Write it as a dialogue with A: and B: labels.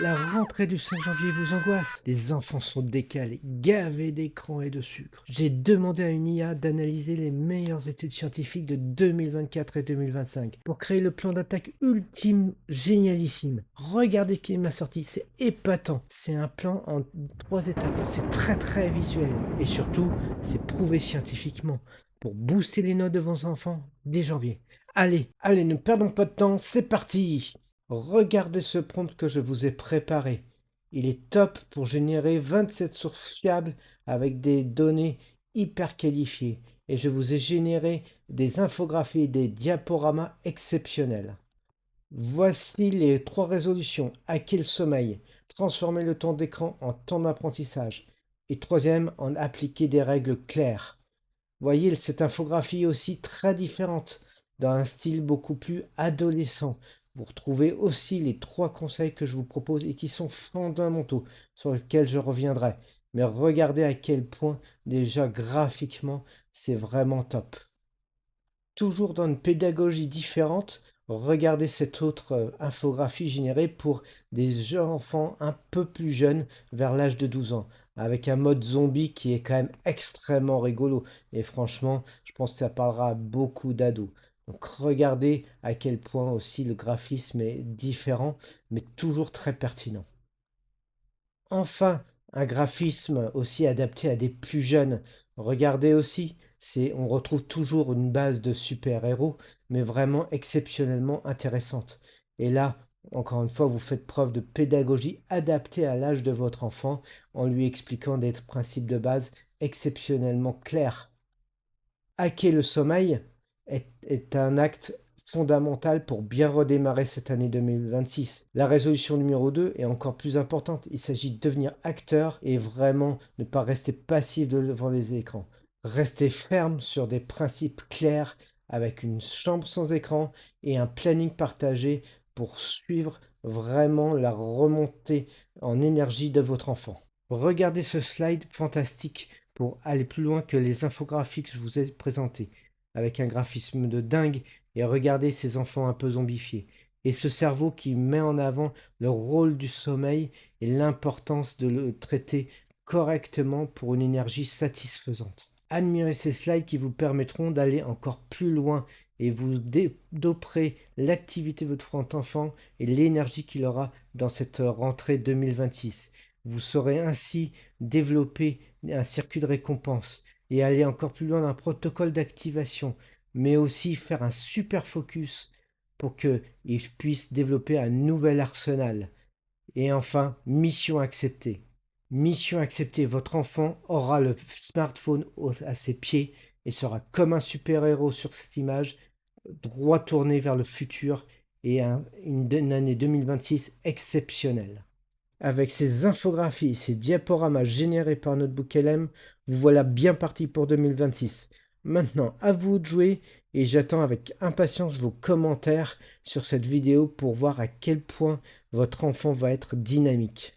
A: La rentrée du 5 janvier vous angoisse. Les enfants sont décalés, gavés d'écran et de sucre. J'ai demandé à une IA d'analyser les meilleures études scientifiques de 2024 et 2025 pour créer le plan d'attaque ultime génialissime. Regardez qui m'a sorti, c'est épatant. C'est un plan en 3 étapes. C'est très visuel. Et surtout, c'est prouvé scientifiquement pour booster les notes de vos enfants dès janvier. Allez, ne perdons pas de temps, c'est parti! Regardez ce prompt que je vous ai préparé. Il est top pour générer 27 sources fiables avec des données hyper qualifiées. Et je vous ai généré des infographies et des diaporamas exceptionnels. Voici les 3 résolutions. Hacker le sommeil, transformer le temps d'écran en temps d'apprentissage. Et troisième, en appliquer des règles claires. Voyez, cette infographie est aussi très différente, dans un style beaucoup plus adolescent. Vous retrouvez aussi les 3 conseils que je vous propose et qui sont fondamentaux, sur lesquels je reviendrai. Mais regardez à quel point, déjà graphiquement, c'est vraiment top. Toujours dans une pédagogie différente, regardez cette autre infographie générée pour des jeunes enfants un peu plus jeunes, vers l'âge de 12 ans, avec un mode zombie qui est quand même extrêmement rigolo. Et franchement, je pense que ça parlera à beaucoup d'ados. Donc regardez à quel point aussi le graphisme est différent, mais toujours très pertinent. Enfin, un graphisme aussi adapté à des plus jeunes. Regardez aussi, on retrouve toujours une base de super-héros, mais vraiment exceptionnellement intéressante. Et là, encore une fois, vous faites preuve de pédagogie adaptée à l'âge de votre enfant en lui expliquant des principes de base exceptionnellement clairs. Hacker le sommeil est un acte fondamental pour bien redémarrer cette année 2026. La résolution numéro 2 est encore plus importante. Il s'agit de devenir acteur et vraiment ne pas rester passif devant les écrans. Restez ferme sur des principes clairs avec une chambre sans écran et un planning partagé pour suivre vraiment la remontée en énergie de votre enfant. Regardez ce slide fantastique pour aller plus loin que les infographies que je vous ai présentées, avec un graphisme de dingue, et regardez ces enfants un peu zombifiés. Et ce cerveau qui met en avant le rôle du sommeil et l'importance de le traiter correctement pour une énergie satisfaisante. Admirez ces slides qui vous permettront d'aller encore plus loin et vous doperez l'activité de votre enfant et l'énergie qu'il aura dans cette rentrée 2026. Vous saurez ainsi développer un circuit de récompense et aller encore plus loin dans un protocole d'activation, mais aussi faire un super focus pour qu'il puisse développer un nouvel arsenal. Et enfin, mission acceptée. Mission acceptée, votre enfant aura le smartphone à ses pieds et sera comme un super-héros sur cette image, droit tourné vers le futur et une année 2026 exceptionnelle. Avec ces infographies et ces diaporamas générés par Notebook LM, vous voilà bien parti pour 2026. Maintenant, à vous de jouer et j'attends avec impatience vos commentaires sur cette vidéo pour voir à quel point votre enfant va être dynamique.